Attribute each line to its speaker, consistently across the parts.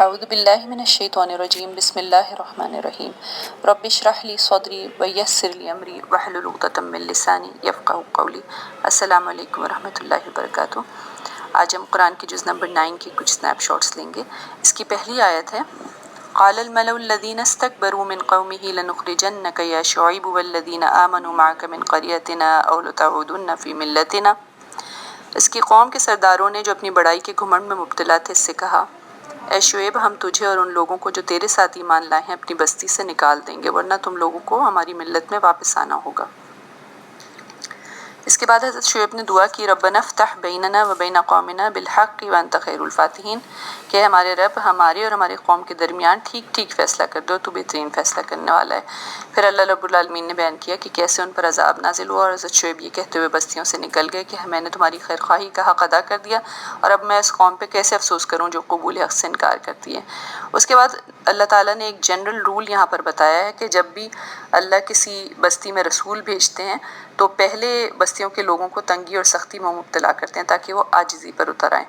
Speaker 1: اعوذ باللہ من الشیطان الرجیم بسم اللہ الرحمن الرحیم رب اشرح لی صدری ویسر لی امری واحلل عقدۃ من لسانی یفقہوا قولی۔ السلام علیکم ورحمۃ اللہ وبرکاتہ۔ آج ہم قرآن کے جز نمبر 9 کی کچھ سنیپ شاٹس لیں گے۔ اس کی پہلی آیت ہے قال الملأ الذین استکبروا من قومہ لنخرجنک یا شعیب والذین آمنوا معک من قریتنا او لتعودن فی ملتنا۔ اس کی قوم کے سرداروں نے جو اپنی بڑائی کے گھمنڈ میں مبتلا تھے اس سے کہا، اے شعیب ہم تجھے اور ان لوگوں کو جو تیرے ساتھ ایمان لائے ہیں اپنی بستی سے نکال دیں گے، ورنہ تم لوگوں کو ہماری ملت میں واپس آنا ہوگا۔ اس کے بعد حضرت شعیب نے دعا کی، ربنا افتح بیننا وبین قومنا بالحق وانت خیر الفاتحین، کہ ہمارے رب ہمارے اور ہمارے قوم کے درمیان ٹھیک ٹھیک فیصلہ کر دو، تو بہترین فیصلہ کرنے والا ہے۔ پھر اللہ رب العالمین نے بیان کیا کہ کیسے ان پر عذاب نازل ہوا، اور حضرت شعیب یہ کہتے ہوئے بستیوں سے نکل گئے کہ میں نے تمہاری خیر خواہی کا حق ادا کر دیا، اور اب میں اس قوم پہ کیسے افسوس کروں جو قبول حق سے انکار کرتی ہے۔ اس کے بعد اللہ تعالیٰ نے ایک جنرل رول یہاں پر بتایا ہے کہ جب بھی اللہ کسی بستی میں رسول بھیجتے ہیں تو پہلے بستیوں کے لوگوں کو تنگی اور سختی میں مبتلا کرتے ہیں تاکہ وہ عاجزی پر اتر آئیں۔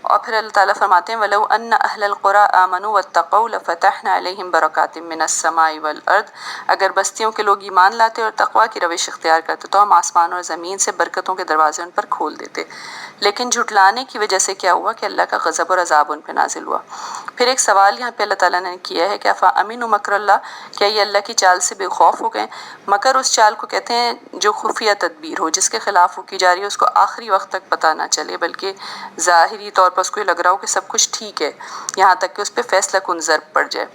Speaker 1: اور پھر اللہ تعالیٰ فرماتے ہیں وَلَوْ أَنَّ أَهْلَ الْقُرَىٰ آمَنُوا وَاتَّقَوْا لَفَتَحْنَا عَلَيْهِمْ بَرَكَاتٍ مِّنَ السَّمَاءِ وَالْأَرْضِ۔ اگر بستیوں کے لوگ ایمان لاتے اور تقویٰ کی روش اختیار کرتے تو ہم آسمان اور زمین سے برکتوں کے دروازے ان پر کھول دیتے، لیکن جھٹلانے کی وجہ سے کیا ہوا کہ اللہ کا غضب اور عذاب ان پہ نازل ہوا۔ پھر ایک سوال یہاں پہ اللہ تعالیٰ نے کیا ہے کہ افامنوا مکر اللہ، کیا یہ اللہ کی چال سے بے خوف ہو گئے؟ مکر اس چال کو کہتے ہیں جو خفیہ تدبیر ہو، جس کے خلاف وہ کی جا رہی ہے اس کو آخری وقت تک پتہ نہ چلے، بلکہ ظاہری طور پر اس کو یہ لگ رہا ہو کہ سب کچھ ٹھیک ہے، یہاں تک کہ اس پہ فیصلہ کن ضرب پڑ جائے۔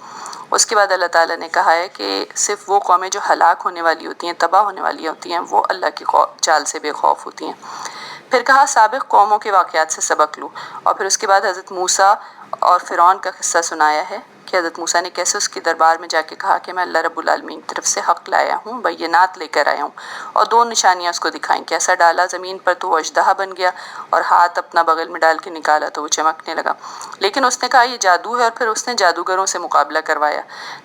Speaker 1: اس کے بعد اللہ تعالیٰ نے کہا ہے کہ صرف وہ قومیں جو ہلاک ہونے والی ہوتی ہیں، تباہ ہونے والی ہوتی ہیں، وہ اللہ کی چال سے بے خوف ہوتی ہیں۔ پھر کہا سابق قوموں کے واقعات سے سبق لو، اور پھر اس کے بعد حضرت موسیٰ اور فرعون کا قصہ سنایا ہے کہ حضرت موسیٰ نے کیسے اس کی دربار میں جا کے کہا کہ میں اللہ رب العالمین کی طرف سے حق لایا ہوں، بینات لے کر آیا ہوں، اور دو نشانیاں اس کو دکھائیں، کیسا ڈالا زمین پر تو وہ اژدہا بن گیا، اور ہاتھ اپنا بغل میں ڈال کے نکالا تو وہ چمکنے لگا۔ لیکن اس نے کہا یہ جادو ہے، اور پھر اس نے جادوگروں سے مقابلہ کروایا۔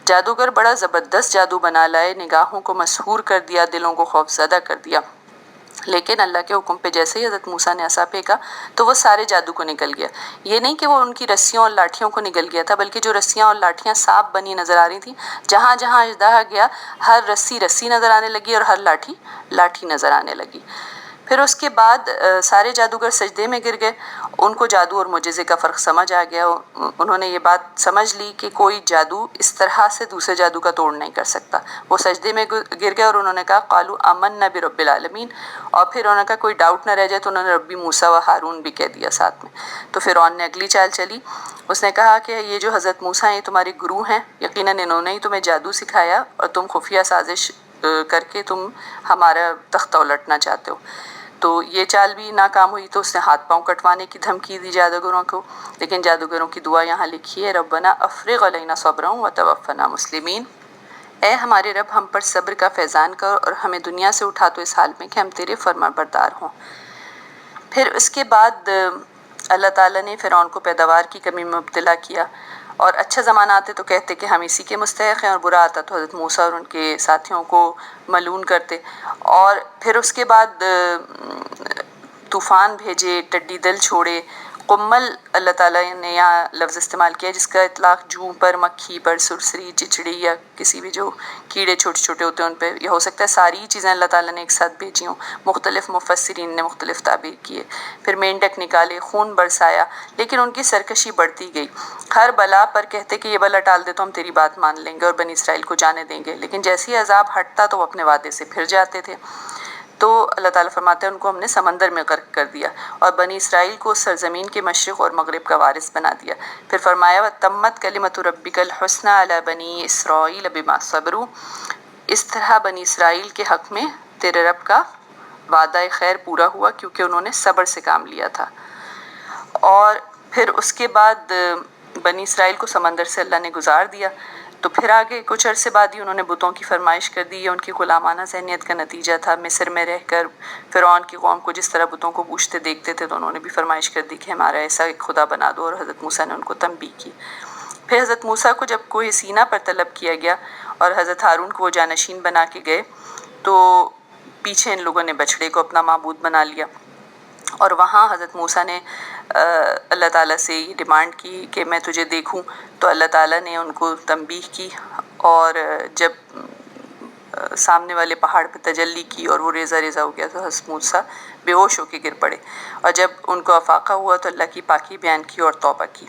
Speaker 1: جادوگر بڑا زبردست جادو بنا لائے، نگاہوں کو مسحور کر دیا، دلوں کو خوف زدہ کر دیا، لیکن اللہ کے حکم پہ جیسے ہی حضرت موسیٰ نے عصا پھینکا تو وہ سارے جادو کو نگل گیا۔ یہ نہیں کہ وہ ان کی رسیوں اور لاٹھیوں کو نگل گیا تھا، بلکہ جو رسیاں اور لاٹھیاں سانپ بنی نظر آ رہی تھیں، جہاں جہاں اژدہا گیا ہر رسی رسی نظر آنے لگی اور ہر لاٹھی لاٹھی نظر آنے لگی۔ پھر اس کے بعد سارے جادوگر سجدے میں گر گئے۔ ان کو جادو اور معجزے کا فرق سمجھ آ گیا، انہوں نے یہ بات سمجھ لی کہ کوئی جادو اس طرح سے دوسرے جادو کا توڑ نہیں کر سکتا۔ وہ سجدے میں گر گئے اور انہوں نے کہا قالوا آمنا برب العالمین، اور پھر انہوں نے کہا کوئی ڈاؤٹ نہ رہ جائے تو انہوں نے ربی موسیٰ و ہارون بھی کہہ دیا ساتھ میں۔ تو فرعون نے اگلی چال چلی، اس نے کہا کہ یہ جو حضرت موسیٰ ہیں یہ تمہارے گرو ہیں، یقیناً انہوں نے ہی تمہیں جادو سکھایا اور تم خفیہ سازش کر کے تم ہمارا تختہ الٹنا چاہتے ہو۔ تو یہ چال بھی ناکام ہوئی تو اس نے ہاتھ پاؤں کٹوانے کی دھمکی دی جادوگروں کو، لیکن جادوگروں کی دعا یہاں لکھی ہے ربنا افرغ علینا صبرا وتوفنا مسلمین، اے ہمارے رب ہم پر صبر کا فیضان کر اور ہمیں دنیا سے اٹھا تو اس حال میں کہ ہم تیرے فرما بردار ہوں۔ پھر اس کے بعد اللہ تعالیٰ نے فرعون کو پیداوار کی کمی میں مبتلا کیا، اور اچھا زمانہ آتے تو کہتے کہ ہم اسی کے مستحق ہیں، اور برا آتا تو حضرت موسیٰ اور ان کے ساتھیوں کو ملعون کرتے۔ اور پھر اس کے بعد طوفان بھیجے، ٹڈی دل چھوڑے، قمل اللہ تعالیٰ نے یہاں لفظ استعمال کیا جس کا اطلاق جوں پر، مکھی پر، سرسری، چچڑی یا کسی بھی جو کیڑے چھوٹے چھوٹے ہوتے ہیں ان پہ، یہ ہو سکتا ہے ساری چیزیں اللہ تعالیٰ نے ایک ساتھ بھیجی ہوں۔ مختلف مفسرین نے مختلف تعبیر کیے۔ پھر مینڈک نکالے، خون برسایا، لیکن ان کی سرکشی بڑھتی گئی۔ ہر بلا پر کہتے کہ یہ بلا ٹال دے تو ہم تیری بات مان لیں گے اور بنی اسرائیل کو جانے دیں گے، لیکن جیسے ہی عذاب ہٹتا تو وہ اپنے وعدے سے پھر جاتے تھے۔ تو اللہ تعالیٰ فرماتے ہیں ان کو ہم نے سمندر میں غرق کر دیا اور بنی اسرائیل کو سرزمین کے مشرق اور مغرب کا وارث بنا دیا۔ پھر فرمایا وَتَمَّتْ كَلِمَةُ رَبِّكَ الْحُسْنَىٰ عَلَىٰ بَنِي إِسْرَائِيلَ بِمَا صَبَرُوا، اس طرح بنی اسرائیل کے حق میں تیرے رب کا وعدہ خیر پورا ہوا کیونکہ انہوں نے صبر سے کام لیا تھا۔ اور پھر اس کے بعد بنی اسرائیل کو سمندر سے اللہ نے گزار دیا، تو پھر آگے کچھ عرصے بعد ہی انہوں نے بتوں کی فرمائش کر دی۔ یہ ان کی غلامانہ ذہنیت کا نتیجہ تھا۔ مصر میں رہ کر فرعون کی قوم کو جس طرح بتوں کو پوجتے دیکھتے تھے تو انہوں نے بھی فرمائش کر دی کہ ہمارا ایسا ایک خدا بنا دو، اور حضرت موسیٰ نے ان کو تنبیہ کی۔ پھر حضرت موسیٰ کو جب کوہ سینا پر طلب کیا گیا اور حضرت ہارون کو وہ جانشین بنا کے گئے تو پیچھے ان لوگوں نے بچڑے کو اپنا معبود بنا لیا، اور وہاں حضرت موسیٰ نے اللہ تعالیٰ سے یہ ڈیمانڈ کی کہ میں تجھے دیکھوں، تو اللہ تعالیٰ نے ان کو تنبیہ کی، اور جب سامنے والے پہاڑ پہ تجلی کی اور وہ ریزہ ریزہ ہو گیا تو حضرت موسیٰ بے ہوش ہو کے گر پڑے، اور جب ان کو افاقہ ہوا تو اللہ کی پاکی بیان کی اور توبہ کی۔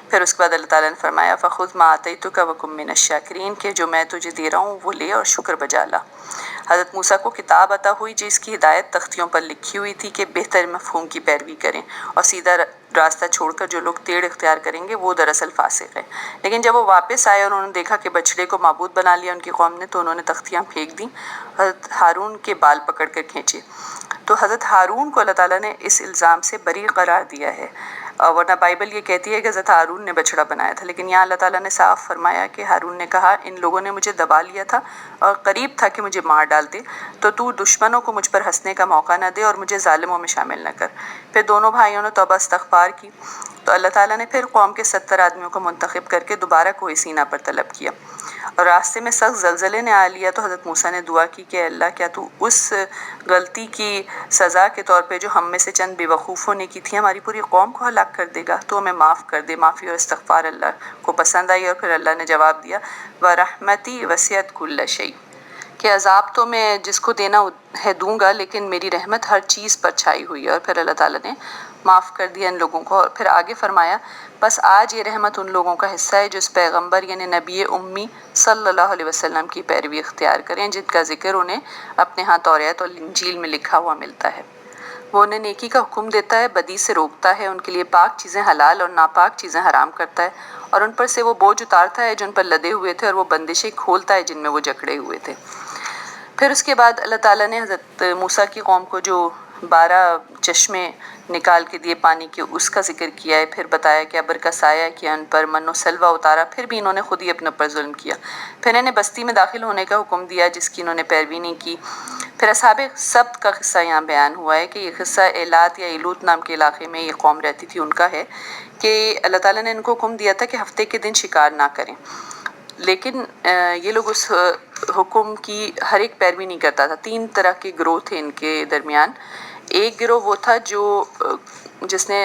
Speaker 1: پھر اس کے بعد اللہ تعالیٰ نے فرمایا فَخُذْ مَا آتَيْتُكَ وَكُن مِّنَ الشَّاكِرِينَ کہ جو میں تجھے دے رہا ہوں وہ لے اور شکر بجا لا۔ حضرت موسیٰ کو کتاب عطا ہوئی جس کی ہدایت تختیوں پر لکھی ہوئی تھی کہ بہتر مفہوم کی پیروی کریں، اور سیدھا راستہ چھوڑ کر جو لوگ ٹیڑھ اختیار کریں گے وہ دراصل فاسق ہے۔ لیکن جب وہ واپس آئے اور انہوں نے دیکھا کہ بچڑے کو معبود بنا لیا ان کی قوم نے، تو انہوں نے تختیاں پھینک دیں، حضرت ہارون کے بال پکڑ کر کھینچے۔ تو حضرت ہارون کو اللہ تعالیٰ نے اس الزام سے بری قرار دیا ہے، ورنہ بائبل یہ کہتی ہے کہ حضرت ہارون نے بچڑا بنایا تھا، لیکن یہاں اللہ تعالیٰ نے صاف فرمایا کہ ہارون نے کہا ان لوگوں نے مجھے دبا لیا تھا اور قریب تھا کہ مجھے مار ڈالتے، تو دشمنوں کو مجھ پر ہنسنے کا موقع نہ دے اور مجھے ظالموں میں شامل نہ کر۔ پھر دونوں بھائیوں نے توبہ استغفار کی، تو اللہ تعالیٰ نے پھر قوم کے 70 آدمیوں کو منتخب کر کے دوبارہ کوہ سینا پر طلب کیا، اور راستے میں سخت زلزلے نے آ لیا تو حضرت موسیٰ نے دعا کی کہ اللہ کیا تو اس غلطی کی سزا کے طور پہ جو ہم میں سے چند بے وقوفوں نے کی تھی ہماری پوری قوم کو ہلاک کر دے گا، تو ہمیں معاف کر دے۔ معافی اور استغفار اللہ کو پسند آئی، اور پھر اللہ نے جواب دیا وَرَحْمَتِي وَسِعَتْ كُلَّ شَيْءٍ کہ عذاب تو میں جس کو دینا ہے دوں گا، لیکن میری رحمت ہر چیز پر چھائی ہوئی ہے۔ اور پھر اللہ تعالیٰ نے معاف کر دیا ان لوگوں کو، اور پھر آگے فرمایا بس آج یہ رحمت ان لوگوں کا حصہ ہے جو اس پیغمبر یعنی نبی امی صلی اللہ علیہ وسلم کی پیروی اختیار کریں، جن کا ذکر انہیں اپنے ہاں توریت اور انجیل میں لکھا ہوا ملتا ہے۔ وہ انہیں نیکی کا حکم دیتا ہے، بدی سے روکتا ہے، ان کے لیے پاک چیزیں حلال اور ناپاک چیزیں حرام کرتا ہے، اور ان پر سے وہ بوجھ اتارتا ہے جن پر لدے ہوئے تھے، اور وہ بندشیں کھولتا ہے جن میں وہ جکڑے ہوئے تھے۔ پھر اس کے بعد اللہ تعالیٰ نے حضرت موسیٰ کی قوم کو جو 12 چشمے نکال کے دیے پانی کے، اس کا ذکر کیا ہے، پھر بتایا کہ ابر کا سایہ کیا ان پر، من و سلوہ اتارا، پھر بھی انہوں نے خود ہی اپنے پر ظلم کیا، پھر انہیں بستی میں داخل ہونے کا حکم دیا جس کی انہوں نے پیروی نہیں کی۔ پھر اصحاب سبت کا قصہ یہاں بیان ہوا ہے کہ یہ قصہ ایلات یا ایلوت نام کے علاقے میں یہ قوم رہتی تھی ان کا ہے، کہ اللہ تعالیٰ نے ان کو حکم دیا تھا کہ ہفتے کے دن شکار نہ کریں، لیکن یہ لوگ اس حکم کی ہر ایک پیروی نہیں کرتا تھا۔ 3 طرح کے گروہ تھے ان کے درمیان۔ ایک گروہ وہ تھا جس نے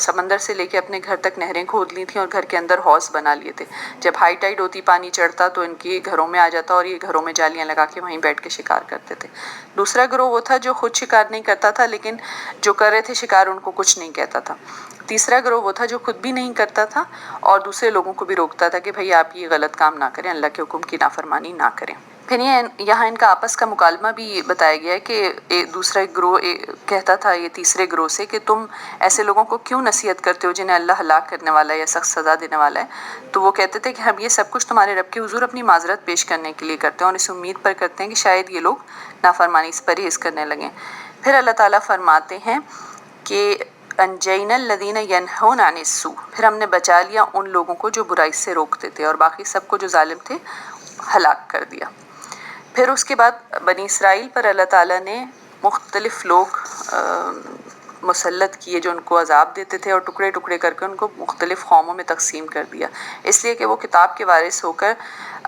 Speaker 1: سمندر سے لے کے اپنے گھر تک نہریں کھود لی تھیں اور گھر کے اندر حوض بنا لیے تھے، جب ہائی ٹائیڈ ہوتی پانی چڑھتا تو ان کے گھروں میں آ جاتا اور یہ گھروں میں جالیاں لگا کے وہیں بیٹھ کے شکار کرتے تھے۔ دوسرا گروہ وہ تھا جو خود شکار نہیں کرتا تھا لیکن جو کر رہے تھے شکار ان کو کچھ نہیں کہتا تھا۔ تیسرا گروہ وہ تھا جو خود بھی نہیں کرتا تھا اور دوسرے لوگوں کو بھی روکتا تھا کہ بھئی آپ یہ غلط کام نہ کریں، اللہ کے حکم کی نافرمانی نہ کریں۔ پھر یہاں ان کا آپس کا مکالمہ بھی بتایا گیا ہے کہ دوسرا گروہ کہتا تھا یہ تیسرے گروہ سے کہ تم ایسے لوگوں کو کیوں نصیحت کرتے ہو جنہیں اللہ ہلاک کرنے والا ہے یا سخت سزا دینے والا ہے؟ تو وہ کہتے تھے کہ ہم یہ سب کچھ تمہارے رب کے حضور اپنی معذرت پیش کرنے کے لیے کرتے ہیں اور اس امید پر کرتے ہیں کہ شاید یہ لوگ نافرمانی سے پرہیز کرنے لگیں۔ پھر اللہ تعالیٰ فرماتے ہیں کہ انجینا الذین ینہون عن السوء، پھر ہم نے بچا لیا ان لوگوں کو جو برائی سے روکتے تھے اور باقی سب کو جو ظالم تھے ہلاک کر دیا۔ پھر اس کے بعد بنی اسرائیل پر اللہ تعالیٰ نے مختلف لوگ مسلط کیے جو ان کو عذاب دیتے تھے اور ٹکڑے ٹکڑے کر کے ان کو مختلف قوموں میں تقسیم کر دیا، اس لیے کہ وہ کتاب کے وارث ہو کر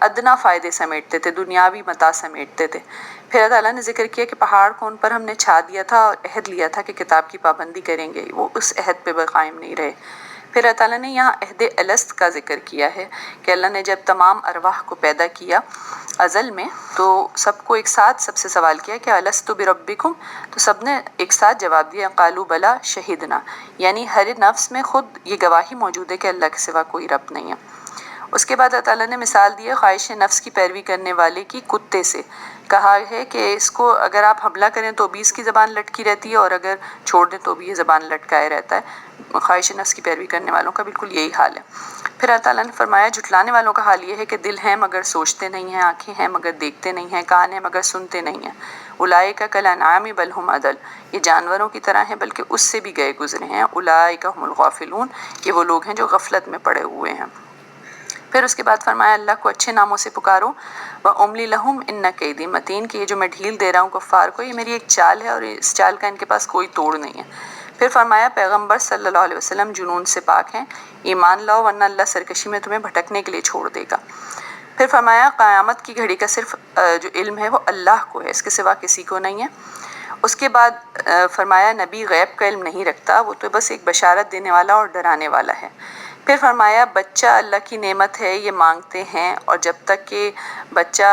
Speaker 1: ادنا فائدے سمیٹتے تھے، دنیاوی متاع سمیٹتے تھے۔ پھر اللہ تعالیٰ نے ذکر کیا کہ پہاڑ کو ان پر ہم نے چھا دیا تھا اور عہد لیا تھا کہ کتاب کی پابندی کریں گے، وہ اس عہد پہ قائم نہیں رہے۔ پھر اللہ تعالیٰ نے یہاں عہد الست کا ذکر کیا ہے کہ اللہ نے جب تمام ارواح کو پیدا کیا ازل میں تو سب کو ایک ساتھ سب سے سوال کیا کہ الست بربکم، تو سب نے ایک ساتھ جواب دیا قالوا بلا شہدنا، یعنی ہر نفس میں خود یہ گواہی موجود ہے کہ اللہ کے سوا کوئی رب نہیں ہے۔ اس کے بعد اللہ تعالیٰ نے مثال دی ہے خواہش نفس کی پیروی کرنے والے کی کتے سے، کہا ہے کہ اس کو اگر آپ حملہ کریں تو بھی اس کی زبان لٹکی رہتی ہے اور اگر چھوڑ دیں تو بھی یہ زبان لٹکائے رہتا ہے۔ خواہش نفس کی پیروی کرنے والوں کا بالکل یہی حال ہے۔ پھر اللہ تعالیٰ نے فرمایا جھٹلانے والوں کا حال یہ ہے کہ دل ہیں مگر سوچتے نہیں ہیں، آنکھیں ہیں مگر دیکھتے نہیں ہیں، کان ہیں مگر سنتے نہیں ہیں۔ اولئک کالانعام بل هم اضل، یہ جانوروں کی طرح ہیں بلکہ اس سے بھی گئے گزرے ہیں۔ اولئک هم الغافلون، یہ وہ لوگ ہیں جو غفلت میں پڑے ہوئے ہیں۔ پھر اس کے بعد فرمایا اللہ کو اچھے ناموں سے پکارو، وَأُمْلِي لَهُمْ إِنَّ كَيْدِي مَتِينٌ، کہ یہ جو میں ڈھیل دے رہا ہوں کفار کو یہ میری ایک چال ہے اور اس چال کا ان کے پاس کوئی توڑ نہیں ہے۔ پھر فرمایا پیغمبر صلی اللہ علیہ وسلم جنون سے پاک ہیں، ایمان لاؤ ورنہ اللہ سرکشی میں تمہیں بھٹکنے کے لیے چھوڑ دے گا۔ پھر فرمایا قیامت کی گھڑی کا صرف جو علم ہے وہ اللہ کو ہے، اس کے سوا کسی کو نہیں ہے۔ اس کے بعد فرمایا نبی غیب کا علم نہیں رکھتا، وہ تو بس ایک بشارت دینے والا اور ڈرانے والا ہے۔ پھر فرمایا بچہ اللہ کی نعمت ہے، یہ مانگتے ہیں، اور جب تک کہ بچہ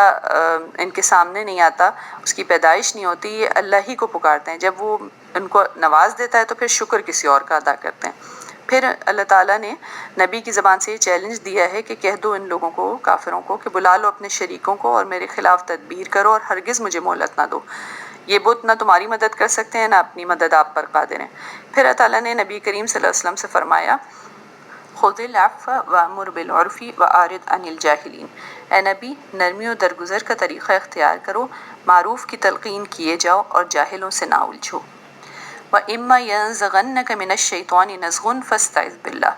Speaker 1: ان کے سامنے نہیں آتا، اس کی پیدائش نہیں ہوتی، یہ اللہ ہی کو پکارتے ہیں۔ جب وہ ان کو نواز دیتا ہے تو پھر شکر کسی اور کا ادا کرتے ہیں۔ پھر اللہ تعالیٰ نے نبی کی زبان سے یہ چیلنج دیا ہے کہ کہہ دو ان لوگوں کو، کافروں کو، کہ بلا لو اپنے شریکوں کو اور میرے خلاف تدبیر کرو اور ہرگز مجھے مہلت نہ دو۔ یہ بت نہ تمہاری مدد کر سکتے ہیں، نہ اپنی مدد آپ پر قادر ہیں۔ پھر اللہ تعالیٰ نے نبی کریم صلی اللہ علیہ وسلم سے فرمایا خذ العفو وامر بالعرف واعرض عن الجاہلین، اے نبی نرمی و درگزر کا طریقہ اختیار کرو، معروف کی تلقین کیے جاؤ اور جاہلوں سے نہ الجھو۔ وَإِمَّا يَنزَغَنَّكَ مِنَ الشَّيْطَانِ نَزْغٌ فَاسْتَعِذْ بِاللَّهِ،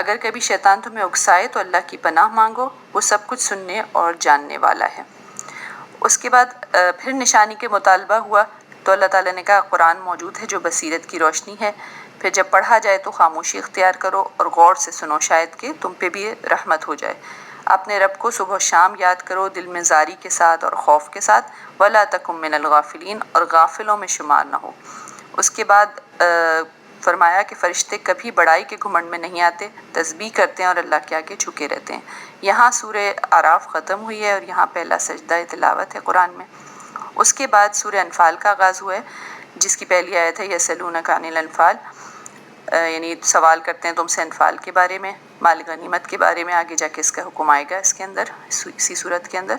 Speaker 1: اگر کبھی شیطان تمہیں اکسائے تو اللہ کی پناہ مانگو، وہ سب کچھ سننے اور جاننے والا ہے۔ اس کے بعد پھر نشانی کے مطالبہ ہوا تو اللہ تعالیٰ نے کہا قرآن موجود ہے جو بصیرت کی روشنی ہے، پھر جب پڑھا جائے تو خاموشی اختیار کرو اور غور سے سنو، شاید کہ تم پہ بھی رحمت ہو جائے۔ اپنے رب کو صبح و شام یاد کرو، دل میں زاری کے ساتھ اور خوف کے ساتھ، وَلَا تَكُن مِّنَ الْغَافِلِينَ، اور غافلوں میں شمار نہ ہو۔ اس کے بعد فرمایا کہ فرشتے کبھی بڑائی کے گھمنڈ میں نہیں آتے، تسبیح کرتے ہیں اور اللہ کے آگے جھکے رہتے ہیں۔ یہاں سورہ اعراف ختم ہوئی ہے اور یہاں پہلا سجدہ تلاوت ہے قرآن میں۔ اس کے بعد سورہ انفال کا آغاز ہوا ہے، جس کی پہلی آیت ہے یسألونک عن الانفال، یعنی سوال کرتے ہیں تم سے انفال کے بارے میں، مال غنیمت کے بارے میں، آگے جا کے اس کا حکم آئے گا اس کے اندر، اسی صورت کے اندر۔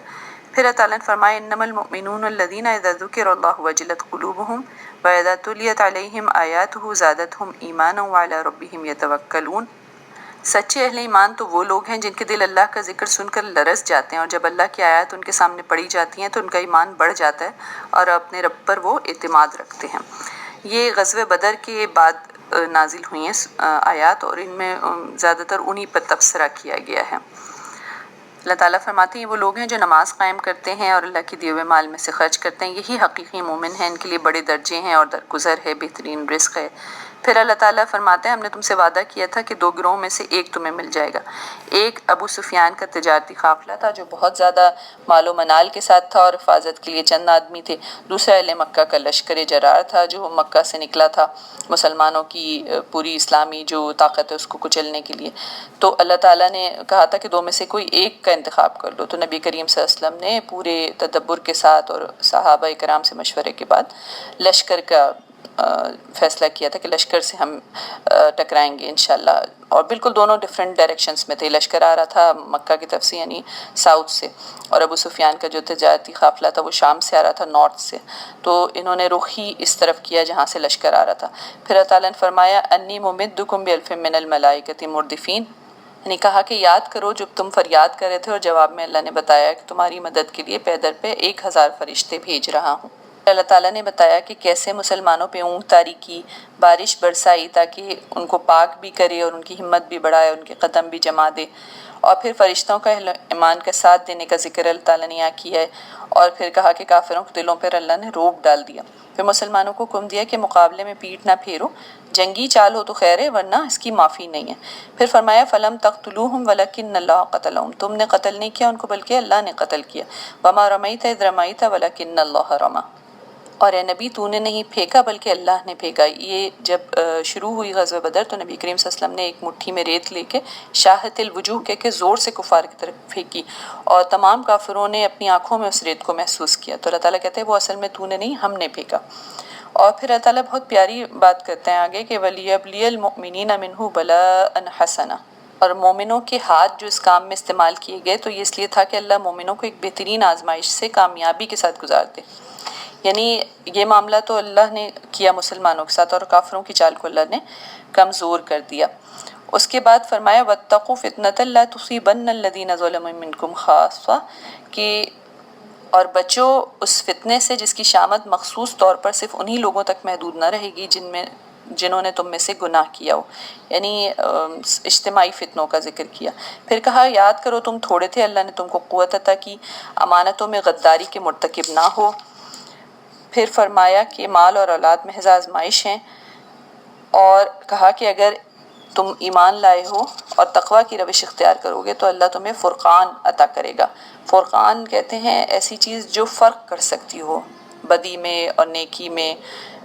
Speaker 1: پھر اللہ تعالیٰ نے فرمایا انما المؤمنون الذین اذا ذکر اللہ وجلت قلوبہم واذا تلیت علیہم آیاتہ زادتہم ایمانا وعلی ربہم یتوکلون، سچے اہل ایمان تو وہ لوگ ہیں جن کے دل اللہ کا ذکر سن کر لرز جاتے ہیں، اور جب اللہ کی آیات ان کے سامنے پڑھی جاتی ہیں تو ان کا ایمان بڑھ جاتا ہے اور اپنے رب پر وہ اعتماد رکھتے ہیں۔ یہ غزوہ بدر کے بعد نازل ہوئی ہیں آیات، اور ان میں زیادہ تر انہی پر تبصرہ کیا گیا ہے۔ اللہ تعالیٰ فرماتے ہیں وہ لوگ ہیں جو نماز قائم کرتے ہیں اور اللہ کے دیے ہوئے مال میں سے خرچ کرتے ہیں، یہی حقیقی مومن ہیں، ان کے لیے بڑے درجے ہیں اور درگزر ہے، بہترین رزق ہے۔ پھر اللہ تعالیٰ فرماتے ہیں ہم نے تم سے وعدہ کیا تھا کہ دو گروہوں میں سے ایک تمہیں مل جائے گا۔ ایک ابو سفیان کا تجارتی قافلہ تھا جو بہت زیادہ مال و منال کے ساتھ تھا اور حفاظت کے لیے چند آدمی تھے۔ دوسرا اہل مکہ کا لشکر جرار تھا جو مکہ سے نکلا تھا مسلمانوں کی پوری اسلامی جو طاقت ہے اس کو کچلنے کے لیے۔ تو اللہ تعالیٰ نے کہا تھا کہ دو میں سے کوئی ایک کا انتخاب کر لو، تو نبی کریم صلی اللہ علیہ وسلم نے پورے تدبر کے ساتھ اور صحابہ کرام سے مشورے کے بعد لشکر کا فیصلہ کیا تھا کہ لشکر سے ہم ٹکرائیں گے انشاءاللہ، اور بالکل دونوں ڈیفرنٹ ڈائریکشنز میں تھے۔ لشکر آ رہا تھا مکہ کی طرف سے یعنی ساؤتھ سے، اور ابو سفیان کا جو تجارتی قافلہ تھا وہ شام سے آ رہا تھا نارتھ سے، تو انہوں نے رخ ہی اس طرف کیا جہاں سے لشکر آ رہا تھا۔ پھر اللہ تعالیٰ نے فرمایا انی ممدکم بألف من الملائکۃ مردفین، یعنی کہا کہ یاد کرو جب تم فریاد کر رہے تھے، اور جواب میں اللہ نے بتایا کہ تمہاری مدد کے لیے پے در پہ 1000 فرشتے بھیج رہا ہوں۔ اللہ تعالیٰ نے بتایا کہ کیسے مسلمانوں پہ اونٹ طاری کی، بارش برسائی تاکہ ان کو پاک بھی کرے اور ان کی ہمت بھی بڑھائے، ان کے قدم بھی جما دے، اور پھر فرشتوں کا اہل ایمان کا ساتھ دینے کا ذکر اللہ تعالیٰ نے یہاں کیا ہے، اور پھر کہا کہ کافروں کے دلوں پر اللہ نے روب ڈال دیا۔ پھر مسلمانوں کو حکم دیا کہ مقابلے میں پیٹھ نہ پھیرو، جنگی چال ہو تو خیر ہے ورنہ اس کی معافی نہیں ہے۔ پھر فرمایا فلم تقتلوہم ولکن اللہ قتلہم، تم نے قتل نہیں کیا ان کو بلکہ اللہ نے قتل کیا۔ وما رمیت اذ رمیت ولکن اللہ رمی، اور اے نبی تو نے نہیں پھینکا بلکہ اللہ نے پھینکا۔ یہ جب شروع ہوئی غزوہ بدر تو نبی کریم صلی اللہ علیہ وسلم نے ایک مٹھی میں ریت لے کے شاہت الوجوہ کہہ کے زور سے کفار کی طرف پھینکی، اور تمام کافروں نے اپنی آنکھوں میں اس ریت کو محسوس کیا۔ تو اللہ تعالیٰ کہتے ہیں وہ اصل میں تو نے نہیں ہم نے پھینکا۔ اور پھر اللہ تعالیٰ بہت پیاری بات کرتے ہیں آگے کہ وَلِيَبْلِيَ الْمُؤْمِنِينَ مِنْهُ بَلَاءً حَسَنًا، اور مومنوں کے ہاتھ جو اس کام میں استعمال کیے گئے تو یہ اس لیے تھا کہ اللہ مومنوں کو ایک بہترین آزمائش سے کامیابی کے ساتھ گزار دے۔ یعنی یہ معاملہ تو اللہ نے کیا مسلمانوں کے ساتھ، اور کافروں کی چال کو اللہ نے کمزور کر دیا۔ اس کے بعد فرمایا وَاتَّقُوا فِتْنَةً لَا تُصِيبَنَّ الَّذِينَ ظَلَمُوا مِنْكُمْ خَاصَّةً، کہ اور بچو اس فتنے سے جس کی شامت مخصوص طور پر صرف انہی لوگوں تک محدود نہ رہے گی جنہوں نے تم میں سے گناہ کیا ہو، یعنی اجتماعی فتنوں کا ذکر کیا۔ پھر کہا یاد کرو تم تھوڑے تھے، اللہ نے تم کو قوت عطا کی، امانتوں میں غداری کے مرتکب نہ ہو۔ پھر فرمایا کہ مال اور اولاد محض آزمائش ہیں، اور کہا کہ اگر تم ایمان لائے ہو اور تقوی کی روش اختیار کرو گے تو اللہ تمہیں فرقان عطا کرے گا۔ فرقان کہتے ہیں ایسی چیز جو فرق کر سکتی ہو، بدی میں اور نیکی میں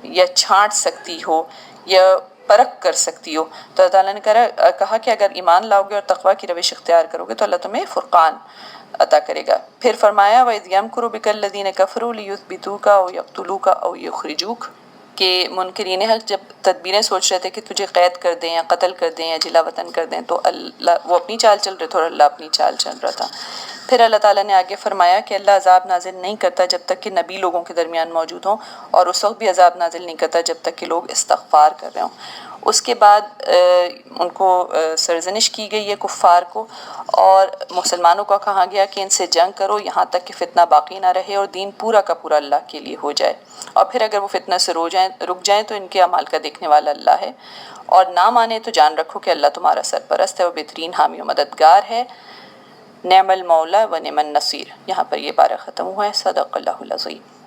Speaker 1: یا چھانٹ سکتی ہو یا پرکھ کر سکتی ہو. تو اللہ تعالیٰ نے کہا کہ اگر ایمان لاؤ گے اور تقوی کی روش اختیار کرو گے تو اللہ تمہیں فرقان عطا کرے گا. پھر فرمایا وَإِذْ يَمْكُرُ بِكَ الَّذِينَ كَفَرُوا لِيُثْبِتُوكَ أَوْ يَقْتُلُوكَ أَوْ يُخْرِجُوكَ کہ منکرین حق جب تدبیریں سوچ رہے تھے کہ تجھے قید کر دیں یا قتل کر دیں یا جلا وطن کر دیں تو اللہ وہ اپنی چال چل رہے تھے اور اللہ اپنی چال چل رہا تھا. پھر اللہ تعالیٰ نے آگے فرمایا کہ اللہ عذاب نازل نہیں کرتا جب تک کہ نبی لوگوں کے درمیان موجود ہوں اور اس وقت بھی عذاب نازل نہیں کرتا جب تک کہ لوگ استغفار کر رہے ہوں. اس کے بعد ان کو سرزنش کی گئی ہے کفار کو اور مسلمانوں کو کہا گیا کہ ان سے جنگ کرو یہاں تک کہ فتنہ باقی نہ رہے اور دین پورا کا پورا اللہ کے لیے ہو جائے. اور پھر اگر وہ فتنہ سے رک جائیں تو ان کے اعمال کا دیکھنے والا اللہ ہے اور نہ مانے تو جان رکھو کہ اللہ تمہارا سرپرست ہے اور بہترین حامی و مددگار ہے. نعم المولا و نعم النصیر. یہاں پر یہ پارہ ختم ہوا ہے. صدق اللہ العظیم.